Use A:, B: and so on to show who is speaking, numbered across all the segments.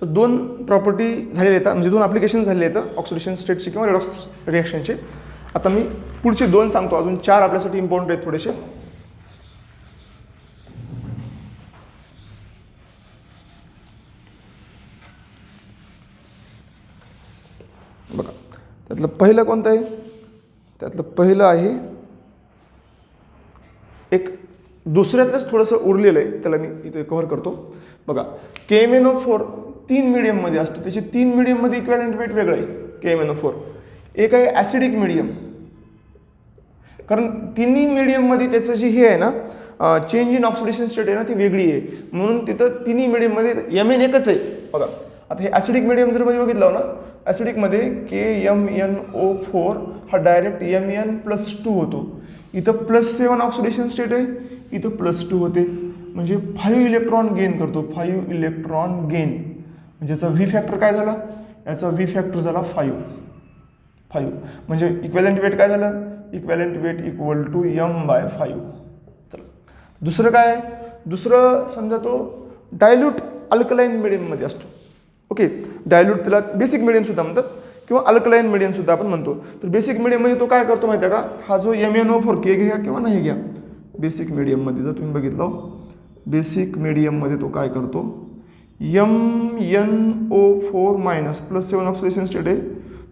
A: तर दोन प्रॉपर्टी झालेल्या आहेत, म्हणजे दोन ॲप्लिकेशन झालेले आहेत ऑक्सिडेशन स्टेटचे किंवा रेडॉक्स रिॲक्शनचे. आता मी पुढचे दोन सांगतो, अजून चार आपल्यासाठी इम्पॉर्टंट आहेत थोडेसे. बघा, त्यातलं पहिलं कोणतं आहे? त्यातलं पहिलं आहे एक दुसऱ्यातलंच थोडंसं उरलेलं आहे, त्याला मी इथे कव्हर करतो. बघा, KMnO4 तीन मीडियममध्ये असतो, त्याचे तीन मीडियममध्ये इक्वॅलेंट वेट वेगळं आहे. KMnO4 एक आहे ॲसिडिक मीडियम, कारण तिन्ही मीडियममध्ये त्याचं जे हे आहे ना, चेंज इन ऑक्सिडेशन स्टेट आहे ना, ती वेगळी आहे. म्हणून तिथं तिन्ही मीडियममध्ये Mn एकच आहे. बघा, आता हे ॲसिडिक मीडियम जर मध्ये बघितलं ना, ॲसिडिकमध्ये KMnO4 हा डायरेक्ट Mn+2 होतो. इथं +7 ऑक्सिडेशन स्टेट आहे, इथं +2 होते, म्हणजे 5 इलेक्ट्रॉन गेन करतो. 5 इलेक्ट्रॉन गेन म्हणजे याचा व्ही फॅक्टर काय झाला? याचा व्ही फॅक्टर झाला 5. म्हणजे इक्वॅलेंट वेट काय झालं? इक्वॅलेंट वेट इक्वल टू M/5. चला, दुसरं काय आहे? दुसरं समजा तो डायल्यूट अल्कलाईन मिडियममध्ये असतो. ओके, डायल्यूट त्याला बेसिक मिडियम सुद्धा म्हणतात किंवा अल्कलाईन मिडियम सुद्धा आपण म्हणतो. तर बेसिक मिडियममध्ये तो काय करतो माहिती आहे का? हा जो MnO4 के घ्या किंवा नाही घ्या, बेसिक मिडियममध्ये जर तुम्ही बघितलं, बेसिक मिडियममध्ये तो काय करतो? MnO4 मायनस +7 ऑक्सिडेशन स्टेट आहे,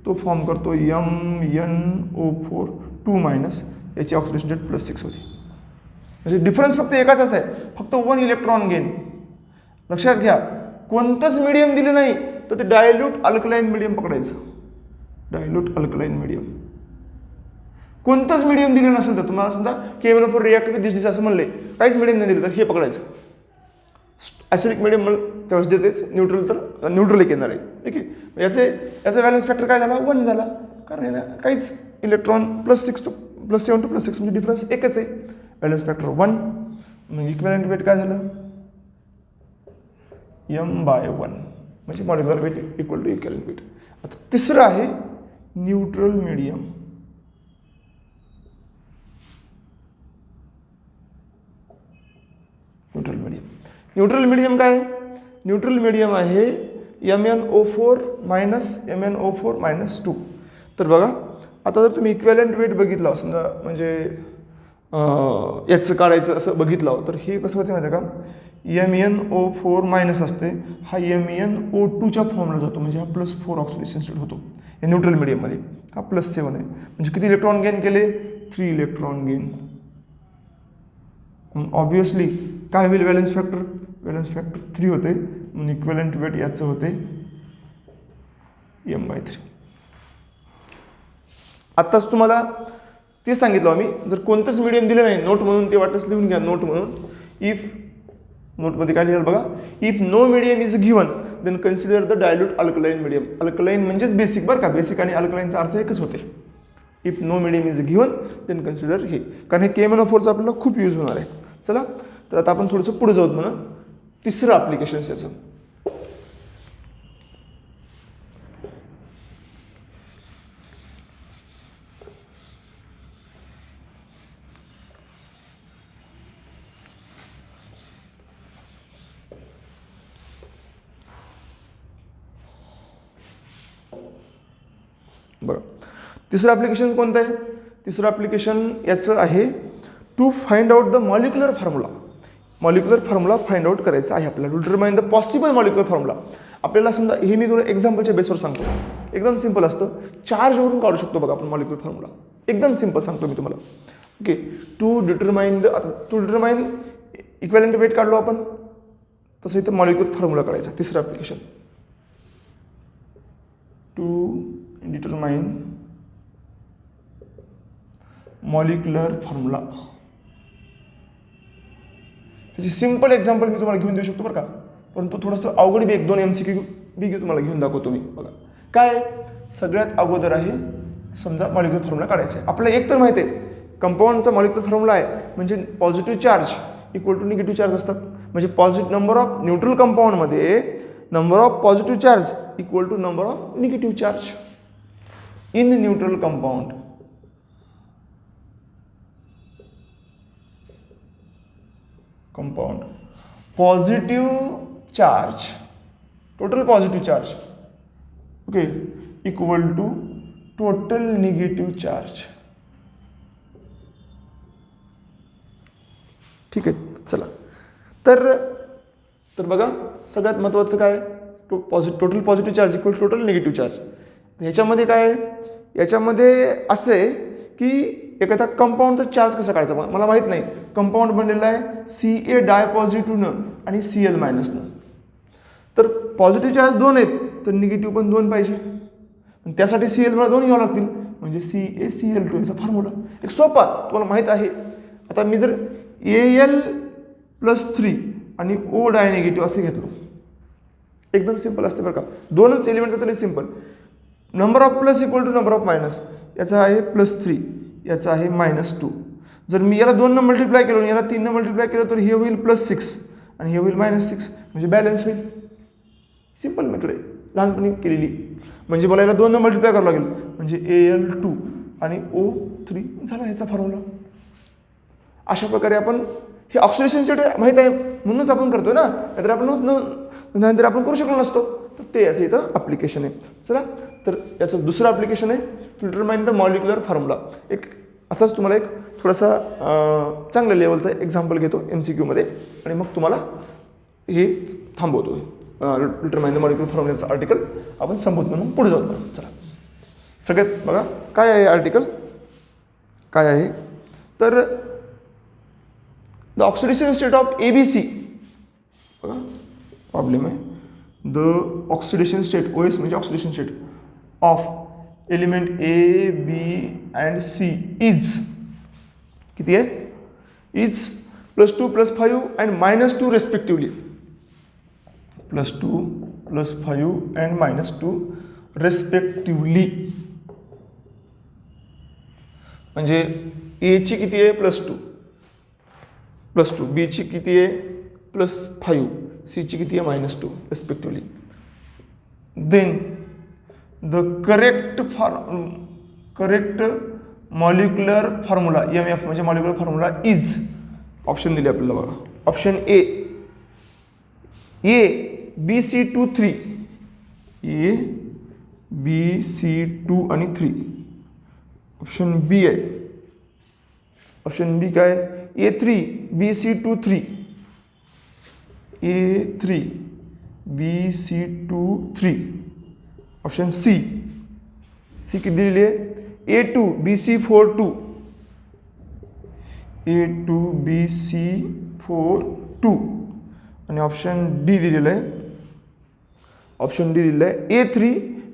A: तो फॉर्म करतो MnO4 2 मायनस, याची ऑक्सिडेशन स्टेट +6 होती. म्हणजे डिफरन्स फक्त एकाचाच आहे, फक्त 1 इलेक्ट्रॉन गेन. लक्षात घ्या, कोणतंच मिडियम दिलं नाही तर ते डायल्यूट अल्कलाईन मिडियम पकडायचं. डायल्यूट अल्कलाईन मिडियम कोणतंच मिडियम दिलं नसेल तर तुम्हाला समजा KMnO4 रिॲक्ट विथ दिस असं म्हणले, काहीच मिडियम नाही दिलं तर हे पकडायचं. ॲसिडिक मिडियम त्यावेळेस देतेच, न्यूट्रल तर न्यूट्रल एक येणार आहे. ठीक आहे, याचा व्हॅलन्स फॅक्टर काय झाला? 1 झाला, कारण आहे ना काहीच इलेक्ट्रॉन +7 टू +6 म्हणजे डिफरन्स एकच आहे. व्हॅलन्स फॅक्टर 1, म्हणजे इक्वॅलेंट वेट काय झालं? M/1 म्हणजे molecular weight equal to equivalent weight. आता तिसरं आहे न्यूट्रल मीडियम. न्यूट्रल मीडियम काय आहे? न्यूट्रल मीडियम आहे MnO4 -2. तर बघा, आता जर तुम्ही इक्वॅलेंट वेट बघितला समजा, म्हणजे याचं काढायचं असं बघितलं, तर हे कसं होते माहिती आहे का? MnO4 मायनस असते, हा MnO2च्या फॉर्मला जातो, म्हणजे हा +4 ऑक्सिडेशन स्टेट होतो या न्यूट्रल मीडियममध्ये. हा +7 आहे, म्हणजे किती इलेक्ट्रॉन गेन केले? 3 इलेक्ट्रॉन गेन. ऑब्विसली काय होईल? व्हॅलन्स फॅक्टर 3 होते, म्हणून इक्वॅलेंट वेट याचं होते M/3. आत्ताच तुम्हाला ते सांगितलं आम्ही, जर कोणतंच मीडियम दिलं नाही, नोट म्हणून ते वाटच लिहून घ्या, नोट म्हणून. इफ नोटमध्ये काय लिहिलं बघा, if no medium is given then consider the dilute alkaline medium. Alkaline म्हणजेच बेसिक बरं का, बेसिक आणि अल्कलाईनचा अर्थ एकच होते. If no medium is given then consider हे, कारण हे KMnO4चा आपल्याला खूप यूज होणार आहे. चला, तर आता आपण थोडंसं पुढे जाऊत म्हणा. तिसरं ॲप्लिकेशन याचं. बघा, तिसरं ॲप्लिकेशन कोणतं आहे? तिसरं ॲप्लिकेशन याचं आहे to find out the molecular formula. Molecular formula find out करायचा आहे आपल्याला, to determine the possible molecular formula. आपल्याला समजा हे मी थोडं एक्झाम्पलच्या बेसवर सांगतो, एकदम सिंपल असतं. चार्जवरून काढू शकतो बघा आपण मॉलिक्युलर फॉर्म्युला, एकदम सिंपल सांगतो मी तुम्हाला. Okay, to determine equivalent weight काढलो आपण, तसं इथं मॉलिक्युलर फॉर्म्युला काढायचा. तिसरं application, to determine molecular formula. त्याची सिंपल एक्झाम्पल मी तुम्हाला घेऊन देऊ शकतो बरं का, परंतु थोडंसं अवघड बी 1-2 MCQ बी तुम्हाला घेऊन दाखवतो मी. बघा काय, सगळ्यात अगोदर आहे समजा मॉलिक्युलर फॉर्म्युला काढायचा आहे. आपल्याला एक तर माहिती आहे कंपाऊंडचा मॉलिक्युलर फॉर्म्युला आहे, म्हणजे positive charge equal to negative charge असतात. म्हणजे नंबर ऑफ न्यूट्रल कंपाऊंडमध्ये number of positive charge equal to number of negative charge in neutral compound. Positive charge total positive charge okay equal to total negative charge. ठीक आहे. चला तर बघा सगळ्यात महत्त्वाचं काय total positive charge equal total negative charge. ह्याच्यामध्ये काय आहे, याच्यामध्ये असं आहे की एखादा कंपाऊंडचा चार्ज कसा काढायचा मला माहीत नाही. कंपाऊंड बनलेला आहे Ca डायपॉझिटिव्हनं आणि Cl मायनसनं. तर पॉझिटिव्ह चार्ज 2 आहेत तर निगेटिव्ह पण 2 पाहिजे. त्यासाठी Cl मला 2 घ्यावं लागतील म्हणजे CaCl2 याचा फॉर्म्युला एक सोपा तुम्हाला माहीत आहे. आता मी जर Al+3 आणि O डाय निगेटिव्ह असे घेतलो एकदम सिंपल असते बरं का. 2च एलिमेंटचं तरी simple. Number of plus equal to number of minus. याचा आहे +3 याचा आहे -2. जर मी याला 2 मल्टिप्लाय केलं आणि याला 3 मल्टिप्लाय केलं तर हे होईल +6 आणि हे होईल -6 म्हणजे बॅलन्स होईल. सिंपल मेथड आहे लहानपणी केलेली. म्हणजे मला याला 2 मल्टिप्लाय करावं लागेल म्हणजे Al2 आणि O3 झाला ह्याचा फॉर्म्युला. अशा प्रकारे आपण हे ऑक्सिडेशन स्टेट माहीत आहे म्हणूनच आपण करतोय ना, नाहीतर आपण करू शकलो नसतो. तर ते याचं इथं ॲप्लिकेशन आहे. चला तर याचं दुसरं ॲप्लिकेशन आहे to determine the molecular formula. एक असाच तुम्हाला एक थोडासा चांगल्या लेवलचा एक्झाम्पल घेतो MCQमध्ये आणि मग तुम्हाला हे थांबवतो. डिटरमाइन द मॉलिक्युलर फॉर्म्युलाचं आर्टिकल आपण संबोध म्हणून पुढे जाऊ. चला सगळ्यात बघा काय आहे आर्टिकल काय आहे तर the oxidation state of ABC बघा प्रॉब्लेम आहे. द ऑक्सिडेशन स्टेट OS म्हणजे oxidation state of element A, B and C is किती आहे is +2 +5 and -2 respectively. +2 +5 and -2 respectively. म्हणजे A ची किती आहे +2 B ची किती आहे +5 C ची किती आहे -2 respectively. Then the correct molecular formula MF म्हणजे मॉलिक्युलर फॉर्म्युला इज ऑप्शन दिले आपल्याला बघा. Option A BC23 A BC2 आणि 3. ऑप्शन B आहे ऑप्शन B काय A3 BC23 A3 BC23. Option C किती दिलेली आहे A2 BC42 A2 BC42 आणि ऑप्शन D दिलेलं आहे A3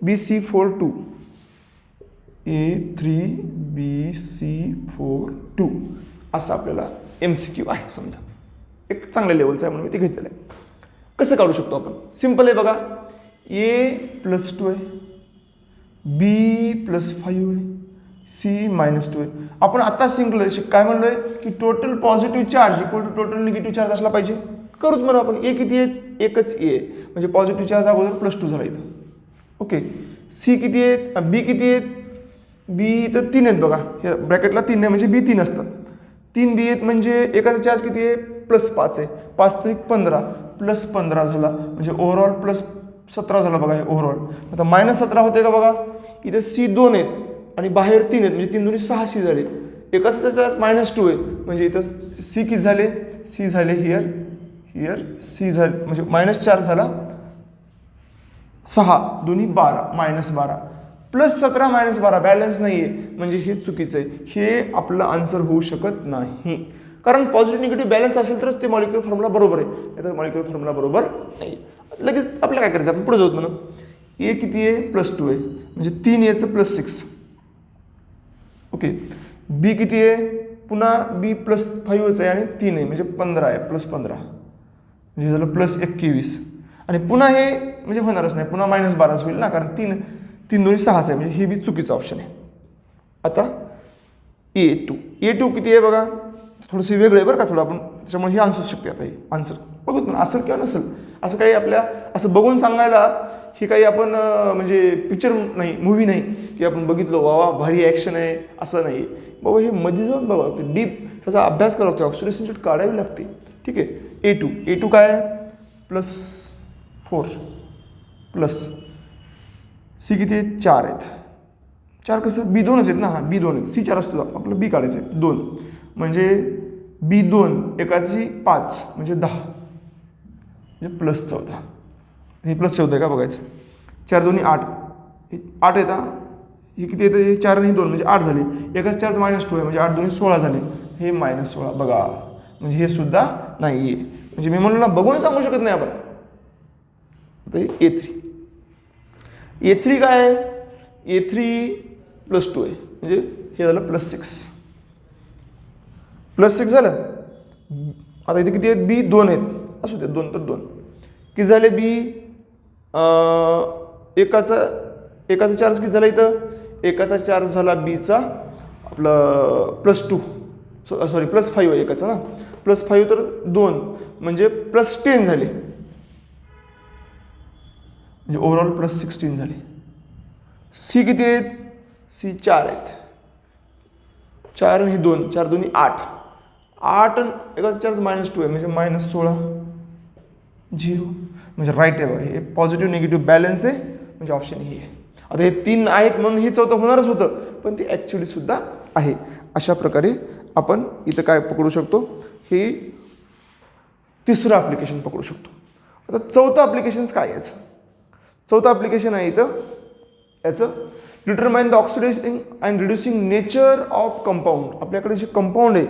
A: BC42 A3 BC42 असं आपल्याला MCQ आहे. समजा एक चांगल्या लेवलचं आहे म्हणून मी ते घेतलेलं आहे. कसं काढू शकतो आपण सिंपल आहे बघा. A+2 आहे B+5 आहे C -2 आहे. आपण आता सिंगल काय म्हणलोय की total positive charge equal to total negative charge असला पाहिजे. करूच म्हणून आपण A किती आहेत एकच A आहे म्हणजे पॉझिटिव्ह चार्ज अगोदर +2 झाला इथं. ओके C किती आहेत B किती आहेत B तर 3 आहेत बघा हे ब्रॅकेटला 3 आहे म्हणजे B 3 असतात. 3 B आहेत म्हणजे एकाचा चार्ज किती आहे +5 आहे 5 3 15 +15 झाला म्हणजे ओव्हरऑल +17 झाला बघा हे ओव्हरऑल. आता -17 होते का बघा इथे C 2 आहेत आणि बाहेर 3 आहेत म्हणजे 3 दोन्ही 6 C झाले. एकाचा चार्ज -2 आहे म्हणजे इथं C किती झाले C झाले हिअर C झाले म्हणजे -4 झाला 6 दोन्ही 12 -12 +17 -12 बॅलन्स नाही आहे म्हणजे हे चुकीचं आहे. हे आपलं आन्सर होऊ शकत नाही कारण पॉझिटिव्ह निगेटिव्ह बॅलन्स असेल तरच ते मॉलिक्युलर फॉर्म्युला बरोबर आहे नाहीतर मॉलिक्युलर फॉर्म्युला बरोबर नाही. लगेच आपल्याला काय करायचं आपण पुढे जाऊ म्हणून A किती आहे +2 आहे म्हणजे 3 Aचं +6. ओके B किती आहे पुन्हा B +5च आहे आणि 3 आहे म्हणजे 15 आहे +15 म्हणजे झालं +21 आणि पुन्हा हे म्हणजे होणारच नाही पुन्हा -12 होईल ना कारण 3 दोन्ही 6च आहे म्हणजे हे बी चुकीचं ऑप्शन आहे. आता A2 किती आहे बघा थोडंसं वेगळं आहे बरं का थोडं आपण त्याच्यामुळे हे आन्सर शकते. आता हे आन्सर बघू ना असेल किंवा नसेल असं काही आपल्या असं बघून सांगायला हे काही आपण म्हणजे पिक्चर नाही मूव्ही नाही की आपण बघितलं वा भारी ॲक्शन आहे असं नाही बाबा. हे मध्ये जाऊन बघा लागते डीप त्याचा अभ्यास करावा लागतो ऑक्सिडेशन स्टेट काढावी लागते. ठीक आहे A2 काय +4 प्लस सी किती आहेत 4 आहेत. 4 कसं B2च आहेत ना, हां B2 आहेत, C4 असतो आपलं बी काढायचं आहे 2 म्हणजे B2 एकाची 5 म्हणजे 10 म्हणजे प्लस 14. हे प्लस 14 आहे का बघायचं. 4 2 8 8 येतात. हे किती येतं, हे 4 आणि 2 म्हणजे 8 झाले. एकाच 4 -2 आहे म्हणजे 8 2 16 झाले. हे -16 बघा, म्हणजे हे सुद्धा नाही आहे. म्हणजे मी म्हणलो ना, बघून सांगू शकत नाही आपण. आता A3 A3 काय आहे, A3 +2 आहे म्हणजे हे झालं +6 झालं. आता इथे किती आहेत, B2 आहेत, असू दे 2 तर 2 किती झाले. एकाचा चार्ज किती झाला इथं, एकाचा चार्ज झाला Bचा आपलं +2 सॉरी +5 आहे एकाचा ना, +5 तर 2 म्हणजे +10 झाले म्हणजे ओव्हरऑल +16 झाले. सी किती आहेत, सी 4 आहेत. 4 आणि 2 4 2 8 8 एकाचा चार्ज -2 आहे म्हणजे -16 0 म्हणजे राईट आहे बघा. हे पॉझिटिव्ह निगेटिव्ह बॅलन्स आहे म्हणजे ऑप्शन ही आहे. आता हे 3 आहेत म्हणून हे 4थं होणारच होतं, पण ते ॲक्च्युली सुद्धा आहे. अशा प्रकारे आपण इथं काय पकडू शकतो, हे तिसरं ॲप्लिकेशन पकडू शकतो. आता चौथं ॲप्लिकेशन काय याचं, चौथं ॲप्लिकेशन आहे इथं याचं determine the oxidizing and reducing nature of compound. आपल्याकडे जे कंपाऊंड आहे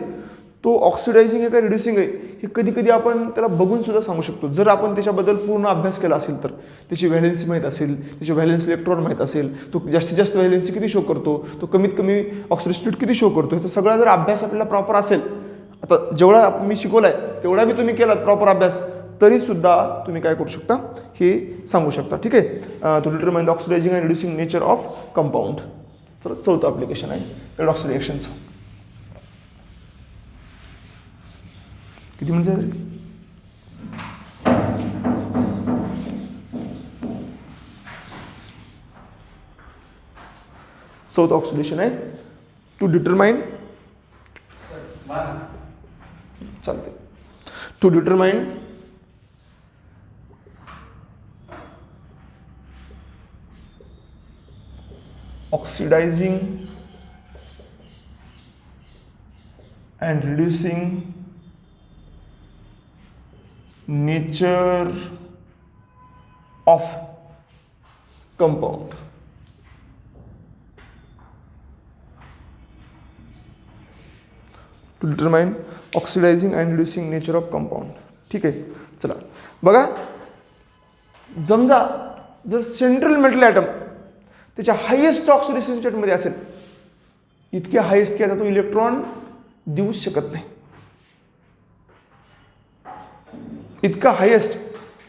A: तो ऑक्सिडायझिंग आहे का रिड्युसिंग आहे हे कधी कधी आपण त्याला बघून सुद्धा सांगू शकतो. जर आपण त्याच्याबद्दल पूर्ण अभ्यास केला असेल तर, त्याची व्हॅलेन्सी माहीत असेल, त्याची व्हॅलेन्स इलेक्ट्रॉन माहीत असेल, तो जास्तीत जास्त व्हॅलेन्सी किती शो करतो, तो कमीत कमी ऑक्सिडेशन स्टेट किती शो करतो, ह्याचा सगळा जर अभ्यास आपल्याला प्रॉपर असेल, आता जेवढा मी शिकवलाय तेवढा बी तुम्ही केलात प्रॉपर अभ्यास, तरी सुद्धा तुम्ही काय करू शकता हे सांगू शकता. ठीक आहे, to determine the oxidizing and reducing nature of compound. तर चौथं ॲप्लिकेशन आहे रेडॉक्स रिएक्शनचं. किती म्हणजे चौथं ऑक्सिडेशन आहे टू डिटरमाइन, चालते, to determine oxidizing and reducing nature of compound. To determine oxidizing and reducing nature of compound. ठीक आहे, चला बघा. समजा जर सेंट्रल मेटल ॲटम त्याच्या हायेस्ट ऑक्सिडेशन स्टेटमध्ये असेल, इतके हायेस्ट की आता तो इलेक्ट्रॉन देऊ शकत नाही, इतका हायेस्ट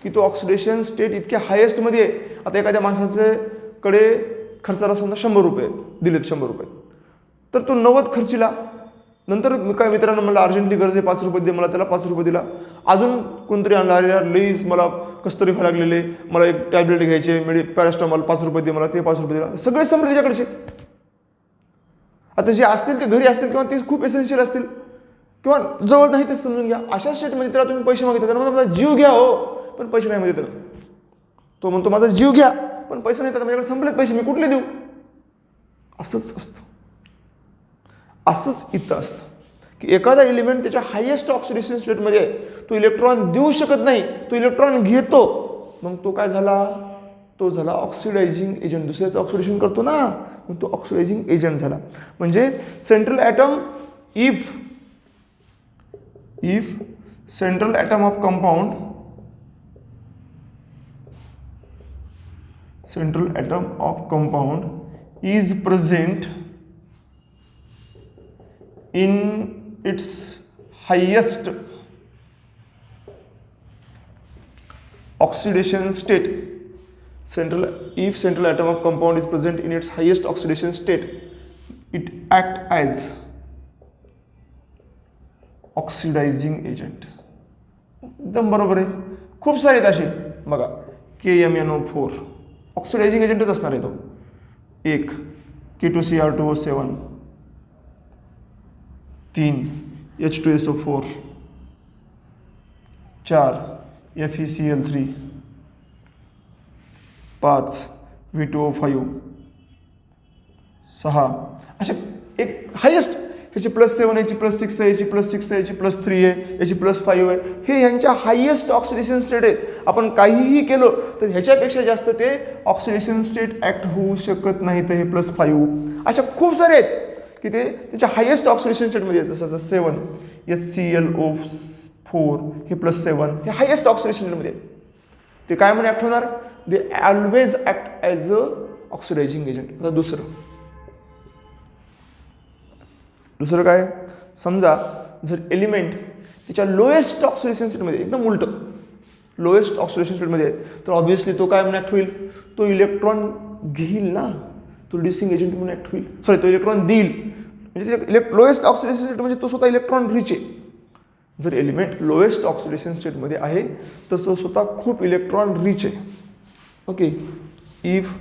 A: की तो ऑक्सिडेशन स्टेट इतक्या हायेस्टमध्ये आहे. आता एखाद्या माणसाच्याकडे खर्चाला समजा 100 रुपये दिलेत, 100 रुपये, तर तो 90 खर्चीला. नंतर काय मित्रांनो मला अर्जंटली गरज आहे 5 रुपये दे, मला त्याला 5 रुपये दिला. अजून कोणतरी आणला, अरे लईच मला कसतरी व्हायला लागलेले, मला एक टॅबलेट घ्यायचे, पॅरास्टामॉल 5 रुपये दे, मला ते 5 रुपये दिला. सगळे संपले त्याच्याकडचे. आता जे असतील ते घरी असतील किंवा ते खूप एसेन्शियल असतील किंवा जवळ नाही ते समजून घ्या. अशा स्टेटमध्ये त्याला तुम्ही पैसे मागितले, त्याला माझा जीव घ्या हो, पण पैसे नाही मागितले त्याला. तो म्हणतो माझा जीव घ्या पण पैसे नाही, तर माझ्याकडे संपलेत पैसे, मी कुठले देऊ. असंच असतं, असंच इथं असतं की एखादा एलिमेंट त्याच्या हायेस्ट ऑक्सिडेशन स्टेटमध्ये आहे, तो इलेक्ट्रॉन देऊ शकत नाही, तो इलेक्ट्रॉन घेतो, मग तो काय झाला, तो झाला ऑक्सिडायझिंग एजंट. दुसऱ्याचं ऑक्सिडेशन करतो ना, मग तो ऑक्सिडायझिंग एजंट झाला. म्हणजे central atom if central atom of compound, central atom of compound is present in its highest oxidation state. If central atom of compound is present in its highest oxidation state, it act as oxidizing agent. एकदम बरोबर आहे. खूप सारे असे बघा, KMnO4 oxidising एजंटच असणार आहे तो. 1 K2Cr2O7, 3 H2SO4, 4 FeCl3, 5 V2O5 6 अशा एक हायेस्ट ह्याची +7 याची +6 आहे, याची +6 आहे, याची +3 आहे, याची +5 आहे. हे ह्यांच्या हायेस्ट ऑक्सिडेशन स्टेट आहेत. आपण काहीही केलं तर ह्याच्यापेक्षा जास्त ते ऑक्सिडेशन स्टेट ॲक्ट होऊ शकत नाही. तर हे +5 अशा खूप सारे आहेत की ते त्याच्या हायेस्ट ऑक्सिडेशन स्टेटमध्ये आहेत. जसं 7 HClO4 हे +7 हे हायेस्ट ऑक्सिडेशन स्टेटमध्ये आहेत. ते काय म्हणून ॲक्ट होणार? They always act as a oxidizing agent. आता दुसरं काय? समजा जर एलिमेंट त्याच्या लोएस्ट ऑक्सिडेशन स्टेटमध्ये एकदम उलटं लोएस्ट ऑक्सिडेशन स्टेटमध्ये आहे तर ऑब्व्हियसली तो काय म्हणून ॲक्ट होईल? तो इलेक्ट्रॉन घेईल ना, तो रिड्युसिंग एजंट म्हणून ॲक्ट होईल. तो इलेक्ट्रॉन देईल. म्हणजे लोएस्ट ऑक्सिडेशन स्टेट म्हणजे तो स्वतः इलेक्ट्रॉन रिच आहे. जर एलिमेंट लोएस्ट ऑक्सिडेशन स्टेटमध्ये आहे तर तो स्वतः खूप इलेक्ट्रॉन रिच आहे. Okay. If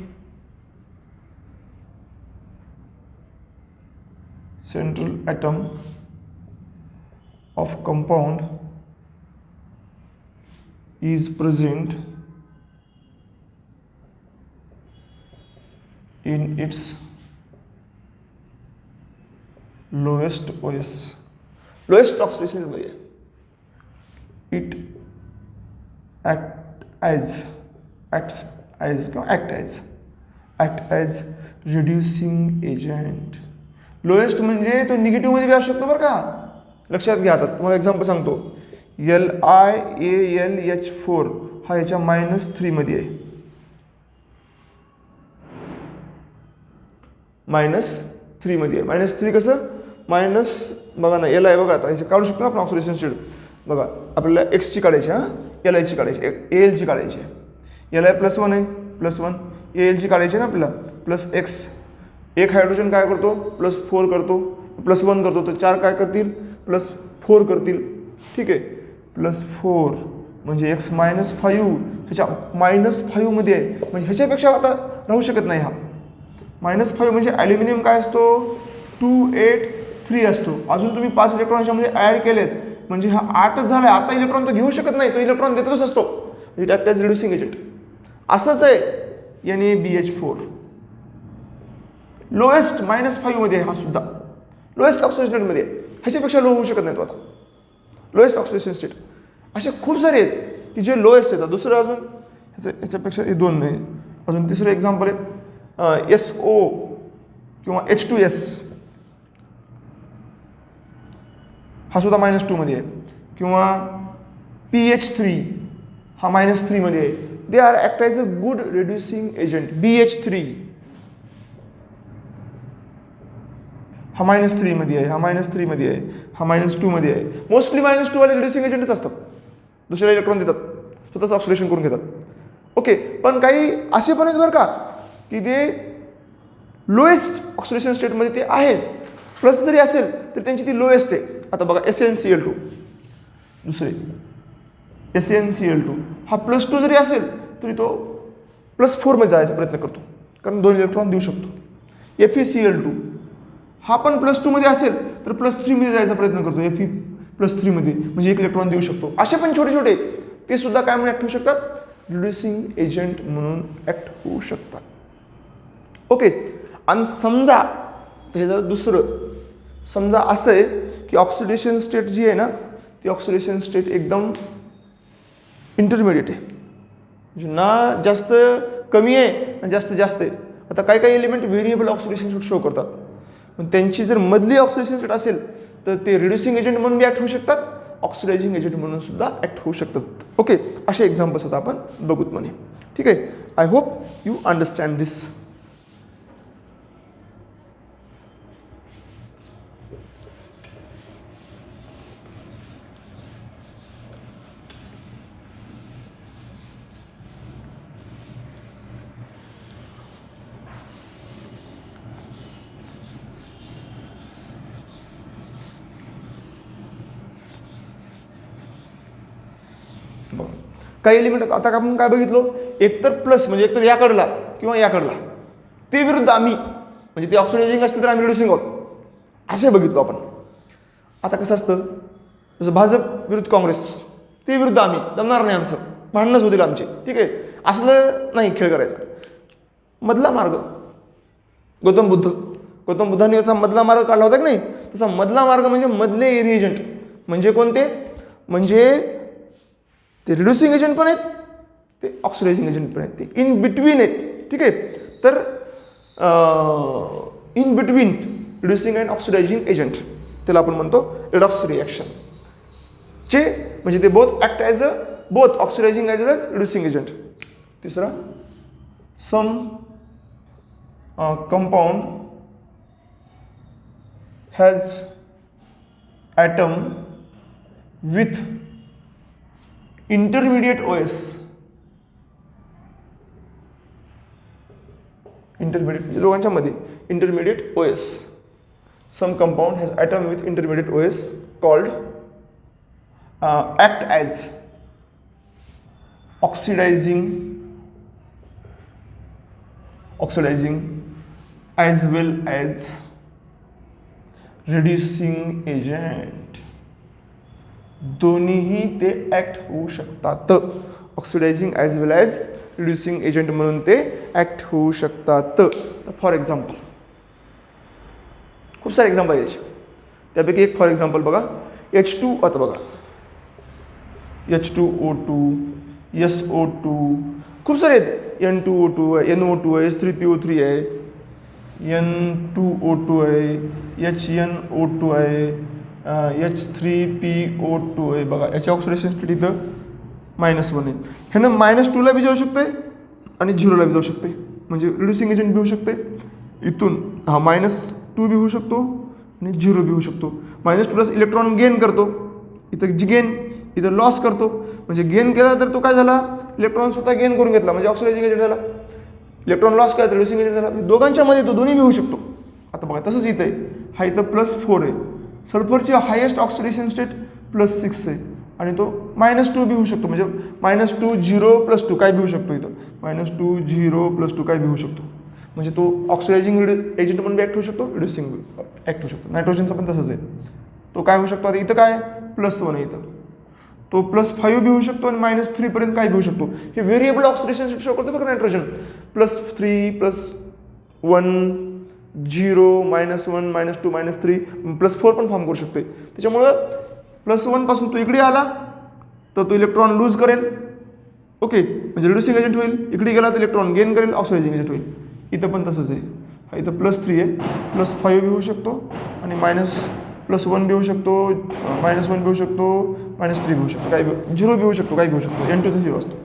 A: central atom of compound is present in its lowest OS, lowest oxidation area, it acts as reducing agent. Lowest म्हणजे तो निगेटिव्हमध्ये बी असू शकतो बरं का, लक्षात घ्या. आता तुम्हाला एक्झाम्पल सांगतो. LiAlH4 हा याच्या -3 मध्ये आहे. -3 मध्ये आहे. -3 कसं मायनस बघा ना, Li बघा आता याचे काढू शकतो ना आपण ऑक्सिडेशन स्टेट. बघा आपल्याला एक्सची काढायची, Liची काढायची, Al ची काढायची. Li +1 आहे, +1. Al ची काढायची ना आपल्याला +x. एक हायड्रोजन काय करतो? +4 करतो, +1 करतो, तर 4 काय करतील? +4 करतील. ठीक आहे. +4 म्हणजे x -5 ह्याच्या -5 मध्ये आहे. म्हणजे ह्याच्यापेक्षा आता राहू शकत नाही. हा -5 म्हणजे ॲल्युमिनियम काय असतो? 283 असतो. अजून तुम्ही 5 इलेक्ट्रॉन ह्याच्यामध्ये ॲड केलेत म्हणजे हा 8च झाला. आता इलेक्ट्रॉन तो घेऊ शकत नाही, तो इलेक्ट्रॉन देतच असतो. It act as reducing agent. असंच आहे NaBH4 लोएस्ट -5 मध्ये आहे. हा सुद्धा लोएस्ट ऑक्सिडेशन स्टेटमध्ये आहे. ह्याच्यापेक्षा लो होऊ शकत नाही तो आता. लोएस्ट ऑक्सिडेशन स्टेट असे खूप सारे आहेत की जे लोएस्ट येतात. दुसरं अजून ह्याच्यापेक्षा हे 2 नाही. अजून तिसरं एक्झाम्पल आहे SO किंवा H2S हा सुद्धा -2 मध्ये आहे. किंवा PH3 हा -3 मध्ये आहे. They are act as a good reducing agent. BH3 हा -3 मध्ये आहे, हा -3 मध्ये आहे, हा -2 मध्ये आहे. मोस्टली -2 वाले रिड्युसिंग एजंटच असतात. दुसऱ्याला इलेक्ट्रॉन देतात, स्वतःच ऑक्सिडेशन करून घेतात. ओके. पण काही असे पण आहेत बरं का की ते लोएस्ट ऑक्सिडेशन स्टेटमध्ये ते आहेत. प्लस जरी असेल तर त्यांची ती लोएस्ट आहे. आता बघा SnCl2 दुसरे SnCl2 हा +2 जरी असेल तरी तो +4 मध्ये जायचा प्रयत्न करतो कारण 2 इलेक्ट्रॉन देऊ शकतो. FeCl2 हा पण +2 मध्ये असेल तर +3 मध्ये जायचा प्रयत्न करतो. Fe+3 मध्ये म्हणजे 1 इलेक्ट्रॉन देऊ शकतो. असे पण छोटे छोटे ते सुद्धा काय म्हणून ॲक्ट होऊ शकतात? रिड्युसिंग एजंट म्हणून ॲक्ट होऊ शकतात. ओके. आणि समजा हे जर दुसरं समजा असं आहे की ऑक्सिडेशन स्टेट जी आहे ना ती ऑक्सिडेशन स्टेट एकदम इंटरमिडिएट आहे. म्हणजे ना जास्त कमी आहे ना जास्त आहे. आता काही element variable oxidation state show करतात. पण त्यांची जर मधली ऑक्सिडेशन स्टेट असेल तर ते रिड्युसिंग एजंट म्हणून बी ॲक्ट होऊ शकतात, ऑक्सिडायझिंग एजंट म्हणून सुद्धा ॲक्ट होऊ शकतात. ओके. असे एक्झाम्पल्स आता आपण बघूत म्हणे. ठीक आहे. आय होप यू अंडरस्टँड दिस. काही एलिमेंट आता आपण काय बघितलो? एकतर प्लस म्हणजे एकतर याकडला किंवा याकडला ते विरुद्ध आम्ही म्हणजे ते ऑक्सिडायझिंग असतील तर आम्ही रिड्युसिंग आहोत असे बघितलो आपण. आता कसं असतं जसं भाजप विरुद्ध काँग्रेस ते विरुद्ध आम्ही जमणार नाही, आमचं भांडणच होतील आमचे. ठीक आहे. असलं नाही खेळ करायचा. मधला मार्ग गौतम बुद्धांनी असा मधला मार्ग काढला होता की नाही, तसा मधला मार्ग म्हणजे मधले रिएजंट म्हणजे कोणते, म्हणजे ते रिड्युसिंग एजंट पण आहेत, ते ऑक्सिडायझिंग एजंट पण आहेत, ते इन बिटवीन आहेत. ठीक आहे. तर in between reducing and oxidizing agent त्याला आपण म्हणतो रेडॉक्स रिॲक्शन चे, म्हणजे ते both act as a both oxidizing as well as reducing agent. तिसरा, some compound has atom with intermediate OS, intermediate दोघांच्या मध्ये intermediate OS, some compound has atom with intermediate OS called act as oxidizing as well as reducing agent. दोन्हीही ते act होऊ शकतात. Oxidising as वेल as reducing agent म्हणून ते act होऊ शकतात. फॉर एक्झाम्पल खूप सारे एक्झाम्पल आहे याचे, त्यापैकी एक फॉर एक्झाम्पल बघा, H2 आता बघा H2O2, SO2, खूप सारे आहेत. N2O2 आहे, NO2 आहे, H3PO3 आहे, N2O2 आहे, HNO2 आहे, H3PO2 आहे. बघा याची ऑक्सिडेशन स्टेट इथं -1 आहे. ह्यानं -2ला बी जाऊ शकते आणि 0ला बी जाऊ शकते, म्हणजे रिड्युसिंग एजंट बी होऊ शकते. इथून हा -2 बी होऊ शकतो आणि 0 बी होऊ शकतो. -2ला इलेक्ट्रॉन गेन करतो, इथं गेन, इथं लॉस करतो. म्हणजे गेन केला तर तो काय झाला, इलेक्ट्रॉन स्वतः गेन करून घेतला म्हणजे ऑक्सिडायझिंग एजंट झाला. इलेक्ट्रॉन लॉस केला तर रिड्युसिंग एजंट झाला. दोघांच्या मध्ये तो दोन्ही बी होऊ शकतो. आता बघा तसंच इथं आहे, हा इथं +4 आहे. सल्फरची हायेस्ट ऑक्सिडेशन स्टेट +6 आहे आणि तो -2 बी होऊ शकतो, म्हणजे -2 0 +2 काय बी होऊ शकतो. इथं -2 0 +2 काय बी होऊ शकतो, म्हणजे तो ऑक्सिडायझिंग एजंट पण बी ॲक्ट होऊ शकतो, रिड्युसिंग ॲक्ट होऊ शकतो. नायट्रोजनचा पण तसंच आहे. तो काय होऊ शकतो, आता इथं काय +1 आहे, इथं तो +5 बी होऊ शकतो आणि -3 पर्यंत काय बी होऊ शकतो. हे व्हेरिएबल ऑक्सिडेशन शो करतो बघा नायट्रोजन. +3 +1 0 -1 -2 -3 +4 पण फॉर्म करू शकते. त्याच्यामुळं +1 पासून तो इकडे आला तर तो इलेक्ट्रॉन लूज करेल, ओके, म्हणजे रिड्युसिंग एजंट होईल. इकडे गेला तर इलेक्ट्रॉन गेन करेल, ऑक्सिडायझिंग एजंट होईल. इथं पण तसंच आहे. हा इथं +3 आहे, +5 बी होऊ शकतो आणि +1 बी होऊ शकतो, -1 बी होऊ शकतो, -3 बी होऊ शकतो, काय बी 0 बी होऊ शकतो, काय बी होऊ शकतो. N2 तर 0 असतो.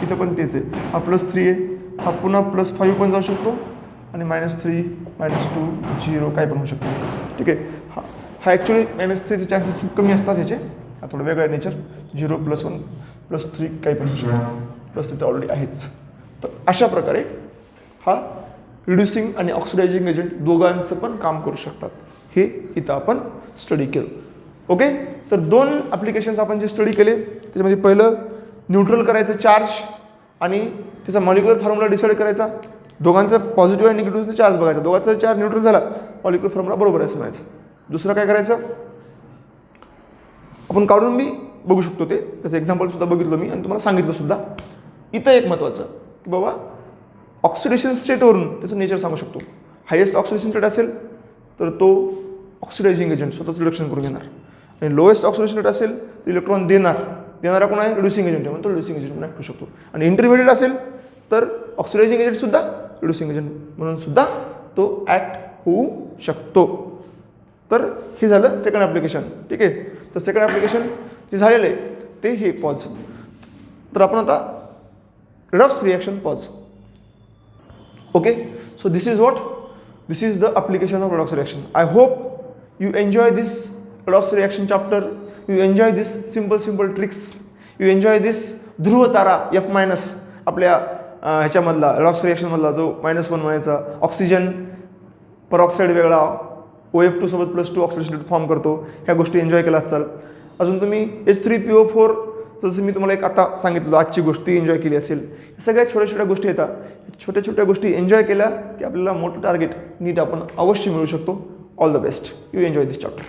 A: इथं पण तेच आहे. हा +3 आहे, हा पुन्हा +5 पण जाऊ शकतो आणि -3 -2 0 काय पण होऊ शकतो. ठीक आहे. हा ॲक्च्युली -3चे चान्सेस खूप कमी असतात ह्याचे. हा थोडं वेगळं आहे नेचर. 0 +1 +3 काही पण होऊ शकतो. +3 तर ऑलरेडी आहेच. तर अशा प्रकारे हा रिड्युसिंग आणि ऑक्सिडायझिंग एजंट दोघांचं पण काम करू शकतात. हे इथं आपण स्टडी केलं. ओके. तर 2 ॲप्लिकेशन्स आपण जे स्टडी केले त्याच्यामध्ये पहिलं न्यूट्रल करायचं चार्ज आणि त्याचा मॉलिक्युलर फॉर्म्युला डिसाईड करायचा. दोघांचा पॉझिटिव्ह आणि निगेटिव्हचा चार्ज बघायचा. दोघांचा चार्ज न्यूट्रल झाला, मॉलिक्युलर फॉर्म्युला बरोबर आहे असं म्हणायचं. दुसरं काय करायचं, आपण काढून बी बघू शकतो ते. त्याचं एक्झाम्पलसुद्धा बघितलं मी आणि तुम्हाला सांगितलं सुद्धा. इथं एक महत्त्वाचं की बाबा ऑक्सिडेशन स्टेटवरून त्याचं नेचर सांगू शकतो. हायेस्ट ऑक्सिडेशन स्टेट असेल तर तो ऑक्सिडायझिंग एजंट स्वतःच रिडक्शन करून घेणार आणि लोएस्ट ऑक्सिडेशन स्टेट असेल तर इलेक्ट्रॉन देणारा कोण आहे, रिड्युसिंग एजंट आहे, म्हणून तो रिड्युसिंग एजंट म्हणून ॲक्ट होऊ शकतो. आणि इंटरमिडिएट असेल तर ऑक्सिडायझिंग एजंटसुद्धा रिड्युसिंग एजंट म्हणून सुद्धा तो ॲक्ट होऊ शकतो. तर हे झालं सेकंड ॲप्लिकेशन. ठीक आहे. तर सेकंड ॲप्लिकेशन जे झालेलं आहे ते हे पॉज. तर आपण आता redox reaction pause. Okay. So this is the application of redox reaction. I hope you enjoy this redox reaction chapter. You enjoy this simple tricks. You enjoy this Dhruv Tara F- आपल्या ह्याच्यामधला redox reaction मधला जो -1 म्हणायचा. Oxygen परऑक्साईड वेगळा OF2 सोबत +2 oxidation form करतो. ह्या गोष्टी enjoy केल्या असाल. अजून तुम्ही H3PO4 जसं मी तुम्हाला एक आता सांगितलं आजची गोष्टी एन्जॉय केली असेल. सगळ्या छोट्या गोष्टी येतात. छोट्या गोष्टी एन्जॉय केल्या की आपल्याला मोठं टार्गेट नीट आपण अवश्य मिळू शकतो. All the best. You enjoy this chapter.